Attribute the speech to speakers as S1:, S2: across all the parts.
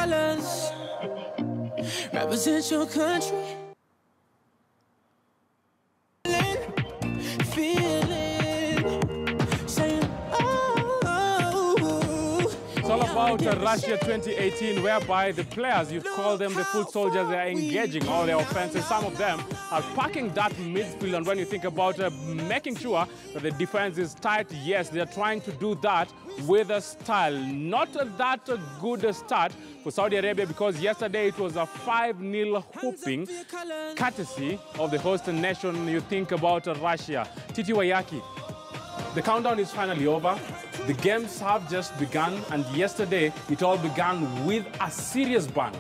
S1: colors. Represent your country.
S2: It's all about Russia 2018, whereby the players, you'd call them the foot soldiers, they are engaging all their offenses. Some of them are packing that midfield, and when you think about making sure that the defense is tight, yes, they're trying to do that with a style. Not that good a start for Saudi Arabia, because yesterday it was a 5-0 whooping, courtesy of the host nation. You think about Russia. Titi Wayaki, the countdown is finally over. The games have just begun, and yesterday it all began with a serious bang.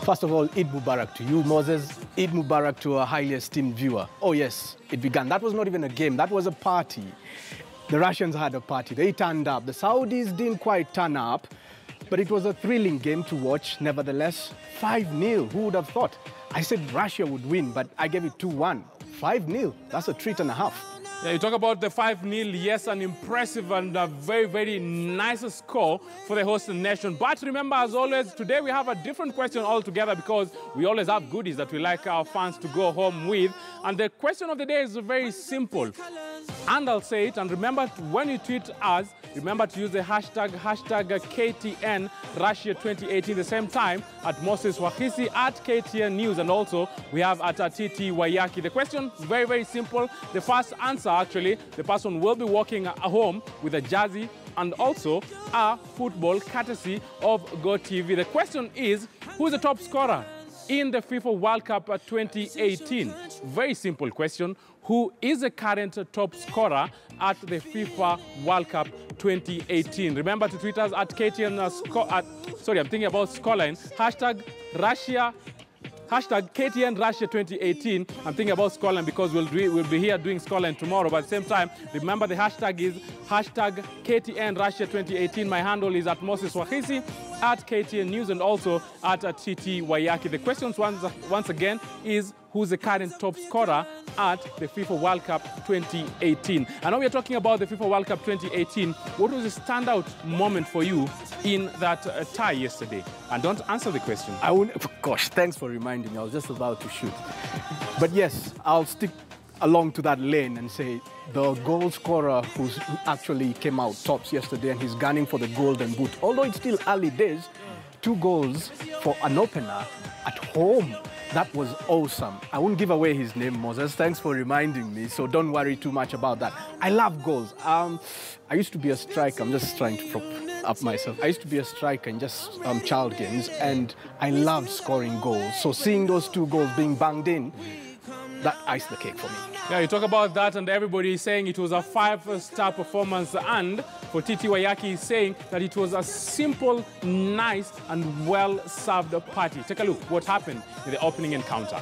S3: First of all, Eid Mubarak to you, Moses. Eid Mubarak to a highly esteemed viewer. Oh yes, it began. That was not even a game, that was a party. The Russians had a party, they turned up. The Saudis didn't quite turn up, but it was a thrilling game to watch. Nevertheless, 5-0, who would have thought? I said Russia would win, but I gave it 2-1. 5-0, that's a treat and a half.
S2: Yeah, you talk about the 5-0, yes, an impressive and a very, very nice score for the host nation. But remember, as always, today we have a different question altogether, because we always have goodies that we like our fans to go home with. And the question of the day is very simple. And I'll say it, and remember, when you tweet us, remember to use the hashtag KTN Russia 2018, the same time at Moses Wahisi, at KTN News, and also we have at Titi Wayaki. The question is very, very simple. The first answer, actually, the person will be walking home with a jersey and also a football courtesy of GoTV. The question is, who's the top scorer in the FIFA World Cup 2018? Very simple question. Who is the current top scorer at the FIFA World Cup 2018? Remember to tweet us at KTN, sorry, I'm thinking about scoreline, hashtag KTN Russia 2018. I'm thinking about scoreline because we'll be here doing scoreline tomorrow. But at the same time, remember the hashtag is hashtag KTN Russia 2018. My handle is at Moses Wahisi, at KTN News, and also at Titi Wayaki. The question once again is, who's the current top scorer at the FIFA World Cup 2018? I know we're talking about the FIFA World Cup 2018. What was the standout moment for you in that tie yesterday? And don't answer the question.
S3: I wouldn't, gosh, thanks for reminding me. I was just about to shoot. But yes, I'll stick along to that lane and say the goal scorer who actually came out tops yesterday, and he's gunning for the golden boot. Although it's still early days, 2 goals for an opener at home. That was awesome. I won't give away his name, Moses. Thanks for reminding me, so don't worry too much about that. I love goals. I used to be a striker. I'm just trying to prop up myself. I used to be a striker in just child games, and I loved scoring goals. So seeing those 2 goals being banged in, that iced the cake for me.
S2: Yeah, you talk about that, and everybody is saying it was a 5-star performance, and for Titi Wayaki is saying that it was a simple, nice, and well-served party. Take a look what happened in the opening encounter.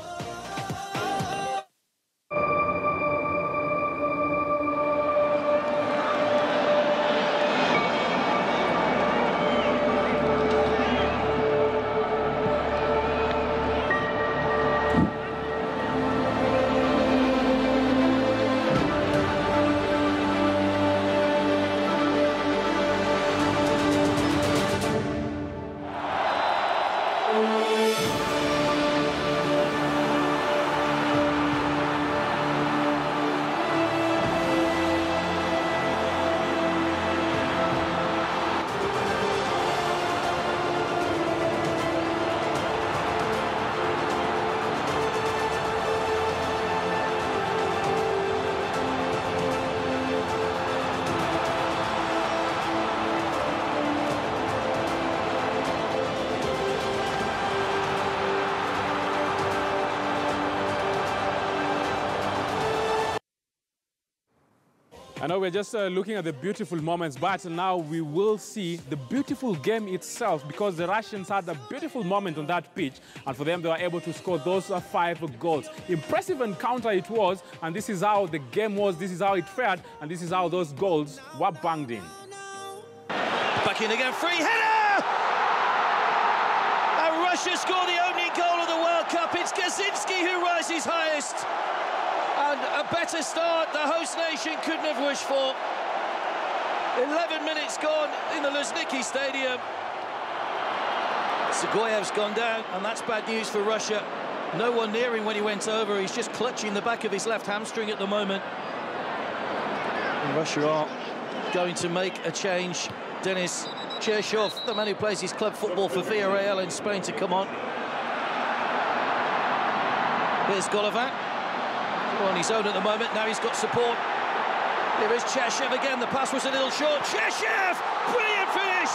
S2: I know we're just looking at the beautiful moments, but now we will see the beautiful game itself, because the Russians had a beautiful moment on that pitch, and for them, they were able to score those 5 goals. Impressive encounter it was, and this is how the game was, this is how it fared, and this is how those goals were banged in.
S4: Back in again, free header! And Russia score the opening goal of the World Cup. It's Gazinski who rises highest. And a better start the host nation couldn't have wished for. 11 minutes gone in the Luzhniki Stadium. Zagoyev's gone down, and that's bad news for Russia. No one near him when he went over. He's just clutching the back of his left hamstring at the moment. And Russia are going to make a change. Denis Chershov, the man who plays his club football for Villarreal in Spain, to come on. Here's Golovin. On his own at the moment. Now he's got support. Here is Cherchev again. The pass was a little short. Cherchev! Brilliant finish!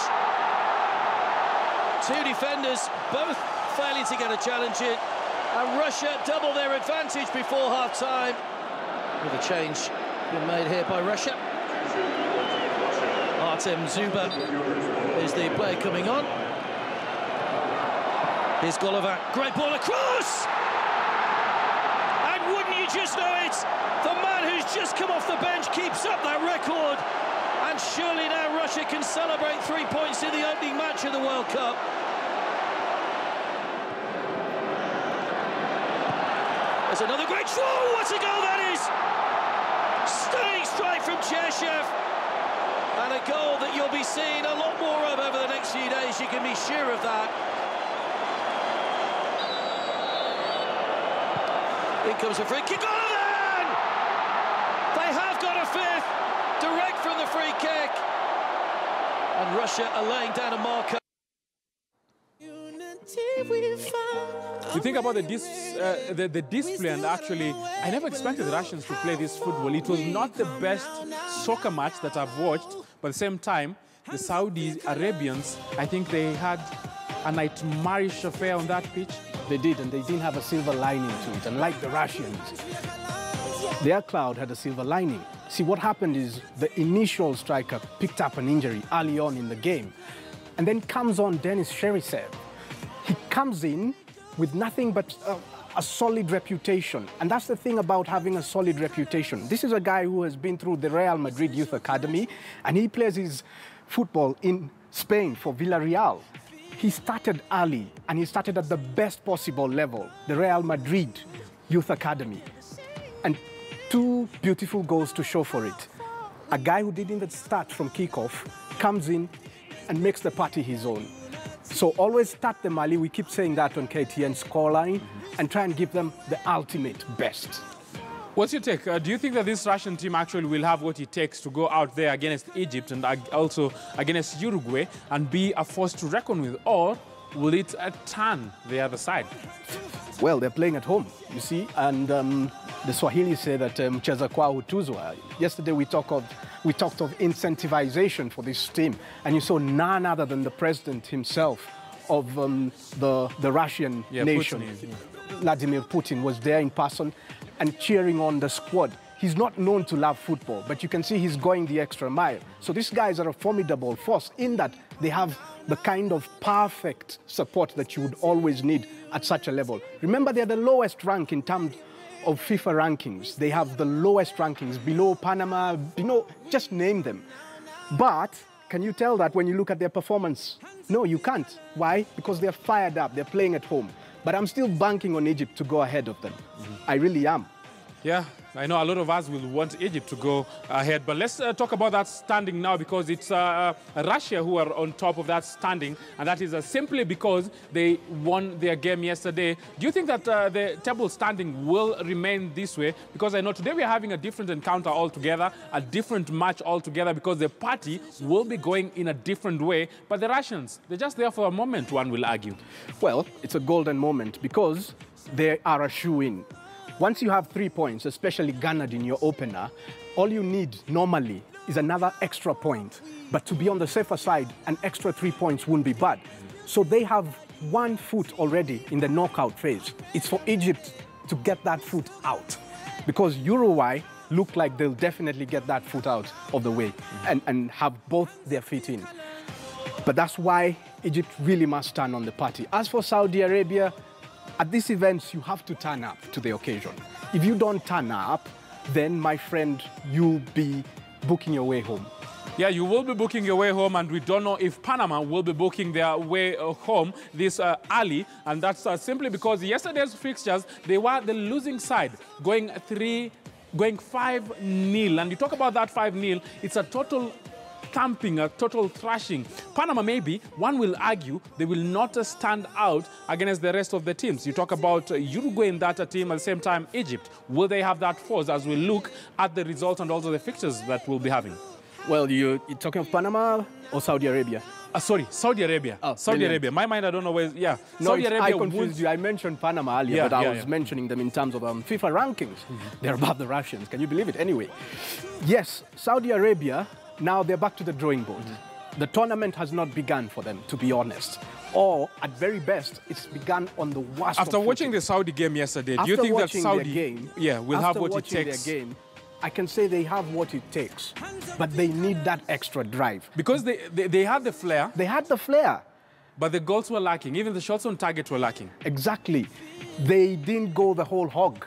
S4: Two defenders, both failing to get a challenge in. And Russia double their advantage before half-time. With a change being made here by Russia. Artem Zuba is the player coming on. Here's Golovin. Great ball across! And wouldn't you just know it? The man who's just come off the bench keeps up that record. And surely now Russia can celebrate 3 points in the opening match of the World Cup. There's another great throw. What a goal that is! Stunning strike from Cherchev. And a goal that you'll be seeing a lot more of over the next few days, you can be sure of that. In comes a free kick. Golovin! They have got a fifth, direct from the free kick. And Russia are laying down a marker.
S2: You think about the display, and actually, I never expected the Russians to play this football. It was not the best soccer match that I've watched, but at the same time, the Saudi Arabians, I think they had a nightmarish affair on that pitch.
S3: They did, and they didn't have a silver lining to it, unlike the Russians. Their cloud had a silver lining. See, what happened is the initial striker picked up an injury early on in the game, and then comes on Denis Cherchev. He comes in with nothing but a solid reputation. And that's the thing about having a solid reputation. This is a guy who has been through the Real Madrid Youth Academy, and he plays his football in Spain for Villarreal. He started early, and he started at the best possible level, the Real Madrid Youth Academy. And 2 beautiful goals to show for it. A guy who didn't even start from kickoff comes in and makes the party his own. So always start them early. We keep saying that on KTN scoreline, and try and give them the ultimate best.
S2: What's your take? Do you think that this Russian team actually will have what it takes to go out there against Egypt and also against Uruguay and be a force to reckon with, or will it turn the other side?
S3: Well, they're playing at home, you see, and the Swahili say that mcheza kwao hutuzwa. Yesterday we talked of incentivization for this team, and you saw none other than the president himself of the Russian nation, Vladimir Putin, was there in person and cheering on the squad. He's not known to love football, but you can see he's going the extra mile. So these guys are a formidable force in that they have the kind of perfect support that you would always need at such a level. Remember, they're the lowest rank in terms of FIFA rankings. They have the lowest rankings, below Panama, just name them. But can you tell that when you look at their performance? No, you can't. Why? Because they're fired up, they're playing at home. But I'm still banking on Egypt to go ahead of them. I really am.
S2: Yeah, I know a lot of us will want Egypt to go ahead, but let's talk about that standing now, because it's Russia who are on top of that standing, and that is simply because they won their game yesterday. Do you think that the table standing will remain this way? Because I know today we are having a different encounter altogether, a different match altogether, because the party will be going in a different way, but the Russians, they're just there for a moment, one will argue.
S3: Well, it's a golden moment because they are a shoo-in. Once you have 3 points, especially garnered in your opener, all you need normally is another extra point. But to be on the safer side, an extra 3 points wouldn't be bad. So they have 1 foot already in the knockout phase. It's for Egypt to get that foot out, because Uruguay look like they'll definitely get that foot out of the way and have both their feet in. But that's why Egypt really must turn on the party. As for Saudi Arabia, at these events, you have to turn up to the occasion. If you don't turn up, then, my friend, you'll be booking your way home.
S2: Yeah, you will be booking your way home, and we don't know if Panama will be booking their way home this early, and that's simply because yesterday's fixtures, they were the losing side, going 5-0, and you talk about that 5-0, it's a total thumping, a total thrashing. Panama, maybe, one will argue, they will not stand out against the rest of the teams. You talk about Uruguay in that team, at the same time Egypt. Will they have that force as we look at the results and also the fixtures that we'll be having?
S3: Well, you're talking of Panama or Saudi Arabia?
S2: Sorry, Saudi Arabia.
S3: Oh,
S2: Saudi
S3: brilliant.
S2: Arabia. My mind, I don't know where. Yeah,
S3: No,
S2: Saudi Arabia.
S3: I confused you. I mentioned Panama earlier, but I was mentioning them in terms of FIFA rankings. They're above the Russians. Can you believe it? Anyway, yes, Saudi Arabia, now they're back to the drawing board. The tournament has not begun for them, to be honest. Or, at very best, it's begun on the worst.
S2: After watching the Saudi game yesterday, do you think that Saudi will have what it takes?
S3: I can say they have what it takes, but they need that extra drive.
S2: Because they had the flair.
S3: They had the flair.
S2: But the goals were lacking. Even the shots on target were lacking.
S3: Exactly. They didn't go the whole hog.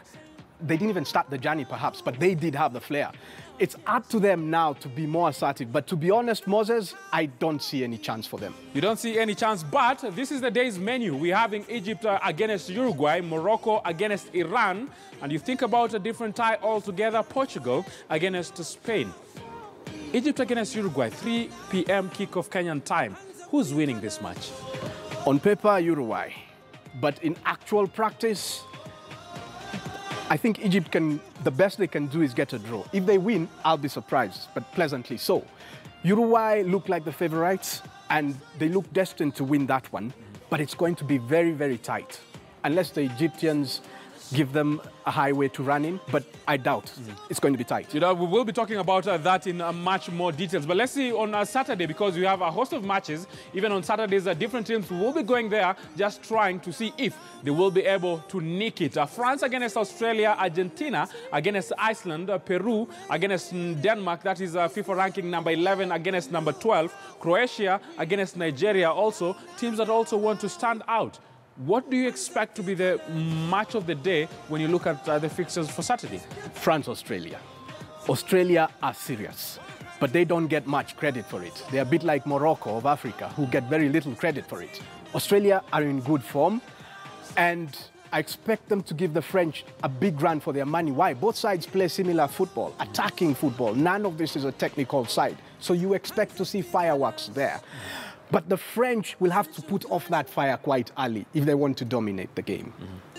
S3: They didn't even start the journey, perhaps, but they did have the flair. It's up to them now to be more assertive. But to be honest, Moses, I don't see any chance for them.
S2: You don't see any chance, but this is the day's menu. We're having Egypt against Uruguay, Morocco against Iran, and you think about a different tie altogether, Portugal against Spain. Egypt against Uruguay, 3 p.m. kickoff Kenyan time. Who's winning this match?
S3: On paper, Uruguay. But in actual practice, I think Egypt the best they can do is get a draw. If they win, I'll be surprised, but pleasantly so. Uruguay look like the favorites, and they look destined to win that one, but it's going to be very, very tight, unless the Egyptians give them a highway to run in, but I doubt it's going to be tight.
S2: You know, we will be talking about that in much more details. But let's see on Saturday, because we have a host of matches. Even on Saturdays, different teams will be going there just trying to see if they will be able to nick it. France against Australia, Argentina against Iceland, Peru against Denmark, that is FIFA ranking number 11 against number 12, Croatia against Nigeria, also teams that also want to stand out. What do you expect to be the match of the day when you look at the fixtures for Saturday?
S3: France, Australia. Australia are serious, but they don't get much credit for it. They're a bit like Morocco of Africa, who get very little credit for it. Australia are in good form, and I expect them to give the French a big run for their money. Why? Both sides play similar football, attacking football. None of this is a technical side, so you expect to see fireworks there. But the French will have to put off that fire quite early if they want to dominate the game.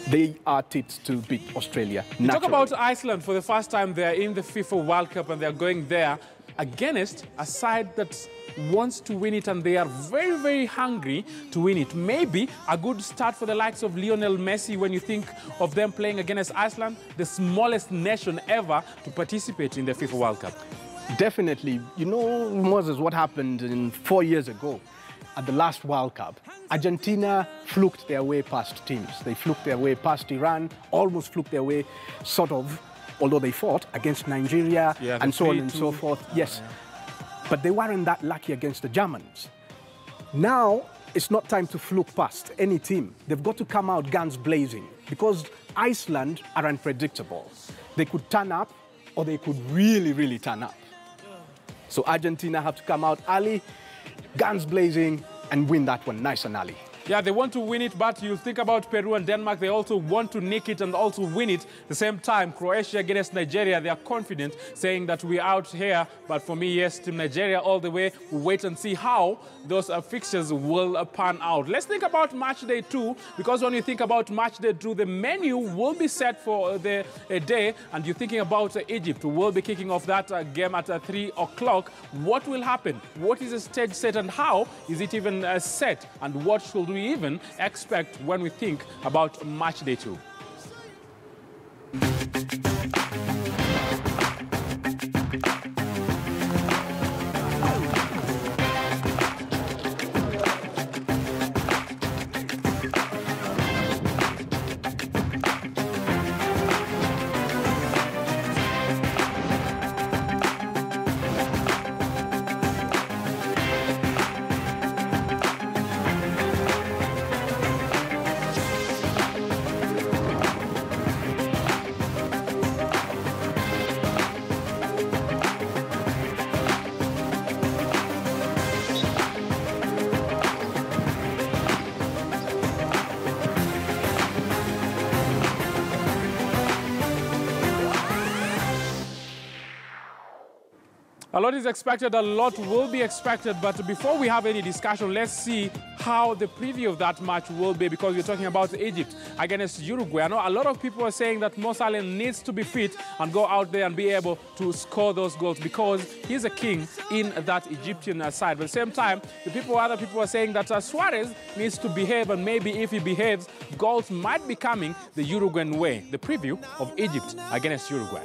S3: They are tipped to beat Australia naturally.
S2: Talk about Iceland. For the first time, they're in the FIFA World Cup, and they're going there against a side that wants to win it, and they are very, very hungry to win it. Maybe a good start for the likes of Lionel Messi when you think of them playing against Iceland, the smallest nation ever to participate in the FIFA World Cup.
S3: Definitely. You know, Moses, what happened 4 years ago at the last World Cup? Argentina fluked their way past teams. They fluked their way past Iran, almost fluked their way, sort of, although they fought against Nigeria and so on and so forth. Yes, but they weren't that lucky against the Germans. Now, it's not time to fluke past any team. They've got to come out guns blazing, because Iceland are unpredictable. They could turn up, or they could really, really turn up. So Argentina have to come out early, guns blazing, and win that one nice and early.
S2: Yeah, they want to win it, but you think about Peru and Denmark, they also want to nick it and also win it. At the same time, Croatia against Nigeria, they are confident, saying that we're out here. But for me, yes, Team Nigeria all the way. We'll wait and see how those fixtures will pan out. Let's think about match day 2, because when you think about match day 2, the menu will be set for the day, and you're thinking about Egypt, who will be kicking off that game at 3 o'clock. What will happen? What is the stage set, and how is it even set? And what should we even expect when we think about match day 2? A lot is expected, a lot will be expected, but before we have any discussion, let's see how the preview of that match will be, because we're talking about Egypt against Uruguay. I know a lot of people are saying that Mo Salah needs to be fit and go out there and be able to score those goals because he's a king in that Egyptian side. But at the same time, other people are saying that Suarez needs to behave, and maybe if he behaves, goals might be coming the Uruguayan way. The preview of Egypt against Uruguay.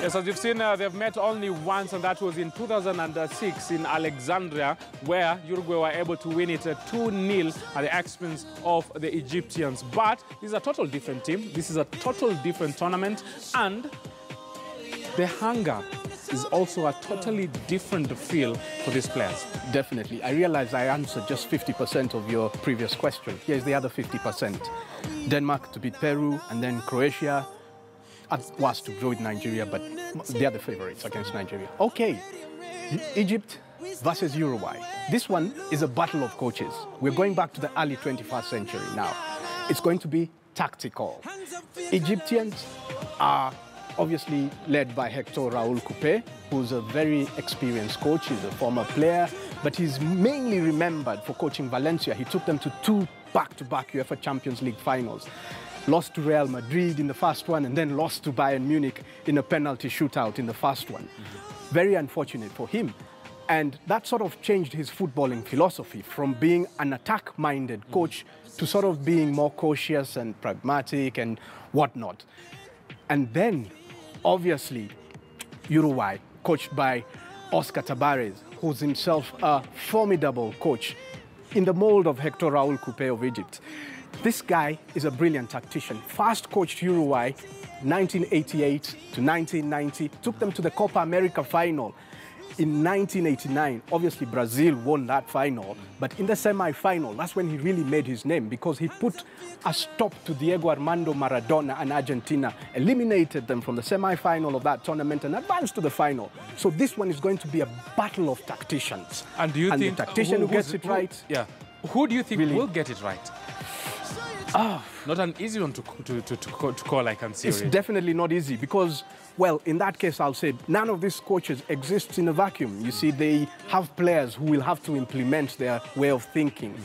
S2: Yes, as you've seen, they've met only once, and that was in 2006 in Alexandria, where Uruguay were able to win it 2-0 at the expense of the Egyptians. But this is a total different team. This is a total different tournament, and the hunger is also a totally different feel for these players.
S3: Definitely. I realize I answered just 50% of your previous question. Here's the other 50%. Denmark to beat Peru, and then Croatia was to draw with Nigeria, but they are the favorites against Nigeria. Okay, Egypt versus Uruguay. This one is a battle of coaches. We're going back to the early 21st century now. It's going to be tactical. Egyptians are obviously led by Hector Raúl Coupé, who's a very experienced coach. He's a former player, but he's mainly remembered for coaching Valencia. He took them to 2 back-to-back UEFA Champions League finals. Lost to Real Madrid in the first one, and then lost to Bayern Munich in a penalty shootout in the first one. Very unfortunate for him. And that sort of changed his footballing philosophy from being an attack-minded coach to sort of being more cautious and pragmatic and whatnot. And then, obviously, Uruguay, coached by Oscar Tabarez, who's himself a formidable coach in the mold of Hector Raúl Coupé of Egypt. This guy is a brilliant tactician. First coached Uruguay 1988 to 1990, took them to the Copa America final in 1989. Obviously, Brazil won that final, but in the semi-final, that's when he really made his name, because he put a stop to Diego Armando Maradona and Argentina, eliminated them from the semi-final of that tournament and advanced to the final. So this one is going to be a battle of tacticians.
S2: And do you think
S3: the tactician who gets it right?
S2: Yeah. Who do you think
S3: really
S2: will get it right? Not an easy one to call, I can see.
S3: It's
S2: already.
S3: definitely not easy because, well, in that case, I'll say none of these coaches exists in a vacuum. You see, they have players who will have to implement their way of thinking.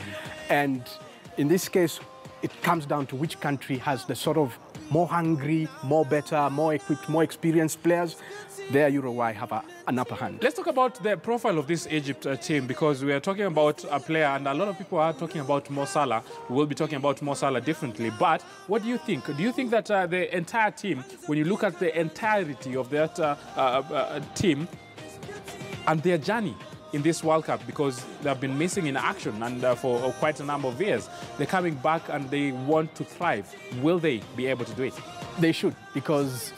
S3: And in this case, it comes down to which country has the sort of more hungry, more better, more equipped, more experienced players. There, Uruguay have an upper hand.
S2: Let's talk about the profile of this Egypt team, because we are talking about a player, and a lot of people are talking about Mo Salah. We will be talking about Mo Salah differently. But what do you think? Do you think that the entire team, when you look at the entirety of that team and their journey in this World Cup, because they've been missing in action and for quite a number of years, they're coming back and they want to thrive. Will they be able to do it?
S3: They should, because,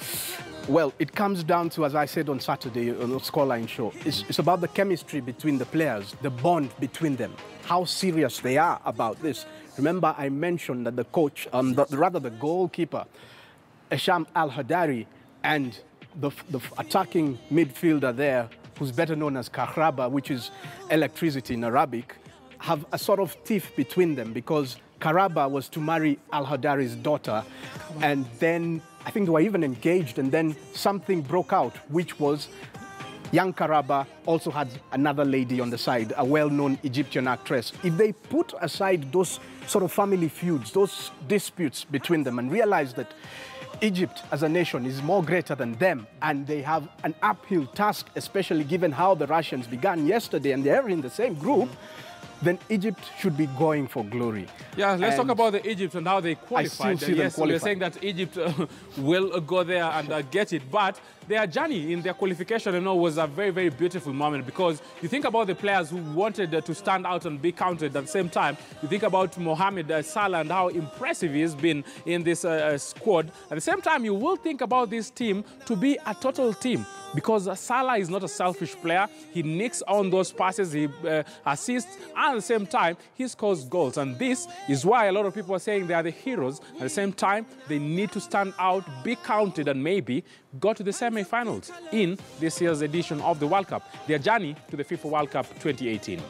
S3: well, it comes down to, as I said on Saturday on the Scoreline show, it's about the chemistry between the players, the bond between them, how serious they are about this. Remember, I mentioned that the coach, the goalkeeper, Esham Al-Hadari, and the attacking midfielder there, who's better known as Kahraba, which is electricity in Arabic, have a sort of tiff between them, because Kahraba was to marry Al-Hadari's daughter, and then I think they were even engaged, and then something broke out, which was young Karaba also had another lady on the side, a well-known Egyptian actress. If they put aside those sort of family feuds, those disputes between them, and realize that Egypt as a nation is more greater than them, and they have an uphill task, especially given how the Russians began yesterday, and they're in the same group, then Egypt should be going for glory.
S2: Yeah, let's talk about the Egypt and how they qualified.
S3: I still see them
S2: yes,
S3: qualify.
S2: we're saying that Egypt will go there and get it, but their journey in their qualification, you know, was a very, very beautiful moment, because you think about the players who wanted to stand out and be counted at the same time. You think about Mohamed Salah and how impressive he has been in this squad. At the same time, you will think about this team to be a total team, because Salah is not a selfish player. He nicks on those passes, he assists, and at the same time, he scores goals. And this is why a lot of people are saying they are the heroes. At the same time, they need to stand out, be counted, and maybe go to the semi-finals in this year's edition of the World Cup, their journey to the FIFA World Cup 2018.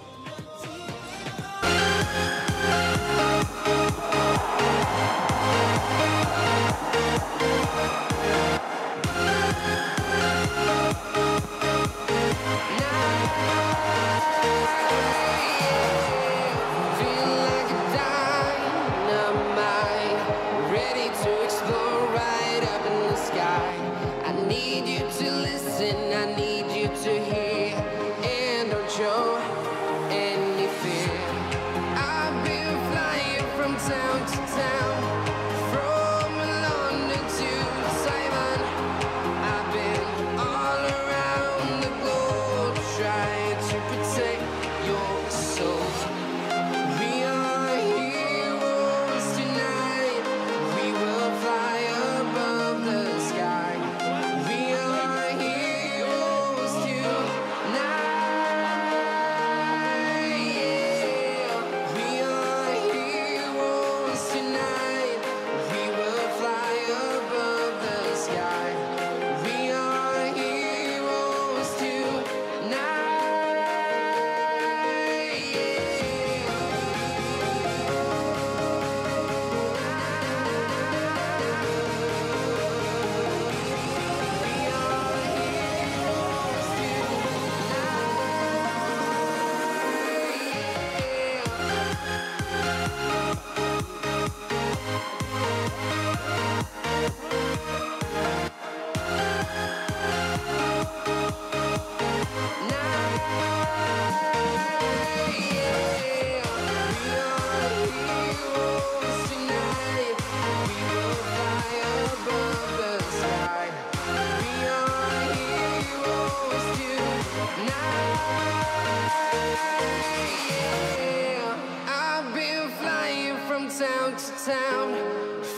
S1: Town to town,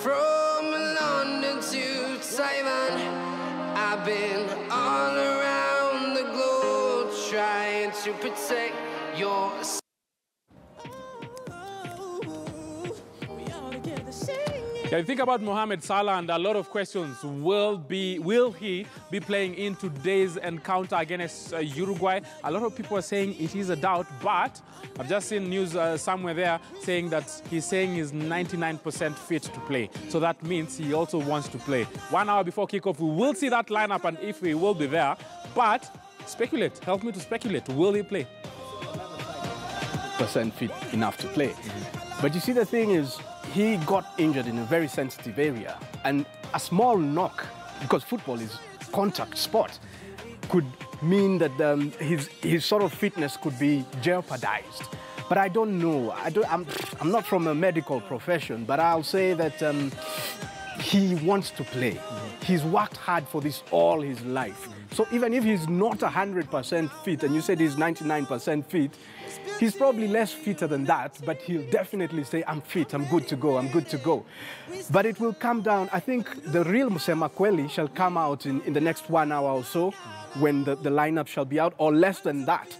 S1: from London to Taiwan, I've been all around the globe trying to protect your.
S2: Yeah, you think about Mohamed Salah, and a lot of questions. Will he be playing in today's encounter against Uruguay? A lot of people are saying it is a doubt, but I've just seen news somewhere there saying that he's 99% fit to play. So that means he also wants to play. 1 hour before kickoff, we will see that lineup and if he will be there. But speculate, help me to speculate. Will he play?
S3: % fit enough to play. But you see, the thing is, he got injured in a very sensitive area, and a small knock, because football is contact sport, could mean that his sort of fitness could be jeopardized. But I don't know. I'm not from a medical profession, but I'll say that he wants to play. He's worked hard for this all his life. So even if he's not 100% fit, and you said he's 99% fit, he's probably less fitter than that, but he'll definitely say, I'm fit, I'm good to go, I'm good to go. But it will come down. I think the real Musemakweli shall come out in the next 1 hour or so, when the lineup shall be out, or less than that.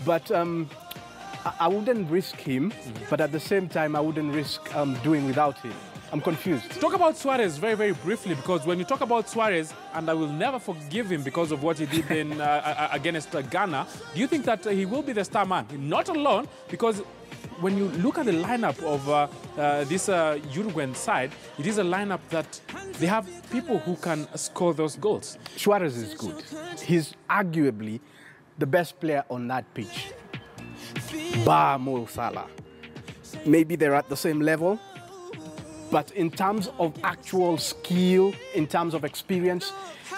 S3: But I wouldn't risk him, but at the same time, I wouldn't risk doing without him. I'm confused.
S2: Talk about Suarez very, very briefly, because when you talk about Suarez, and I will never forgive him because of what he did in, against Ghana, do you think that he will be the star man? Not alone, because when you look at the lineup of this Uruguayan side, it is a lineup that they have people who can score those goals.
S3: Suarez is good. He's arguably the best player on that pitch. Bar Mo Salah. Maybe they're at the same level, but in terms of actual skill, in terms of experience,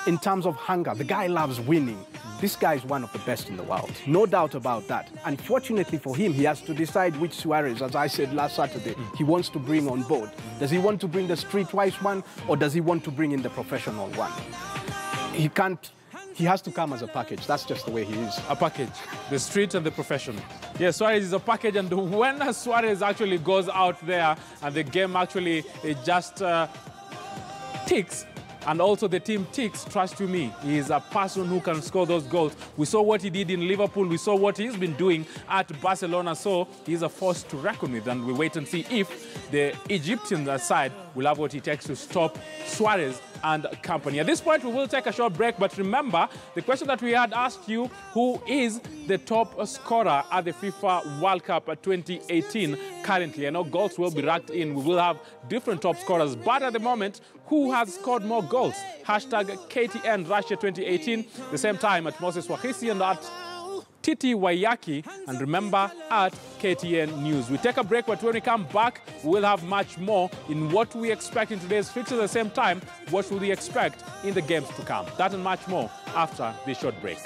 S3: in terms of hunger, the guy loves winning. This guy is one of the best in the world, no doubt about that. Unfortunately for him, he has to decide which Suarez, as I said last Saturday, he wants to bring on board. Does he want to bring the streetwise one, or does he want to bring in the professional one? He has to come as a package. That's just the way he is.
S2: A package, the street and the professional. Yeah, Suarez is a package, and when Suarez actually goes out there and the game actually just ticks, and also the team ticks, trust you me, he is a person who can score those goals. We saw what he did in Liverpool. We saw what he's been doing at Barcelona. So he's a force to reckon with, and we wait and see if the Egyptian side will have what it takes to stop Suarez and company. At this point, we will take a short break, but remember, the question that we had asked you, who is the top scorer at the FIFA World Cup 2018 currently? I know goals will be ranked in. We will have different top scorers, but at the moment, who has scored more goals? Hashtag KTN Russia 2018, the same time at Moses Wahisi and at Titi Wayaki, and remember at KTN News. We take a break, but when we come back, we'll have much more in what we expect in today's fixtures. At the same time, what will we expect in the games to come? That and much more after this short break.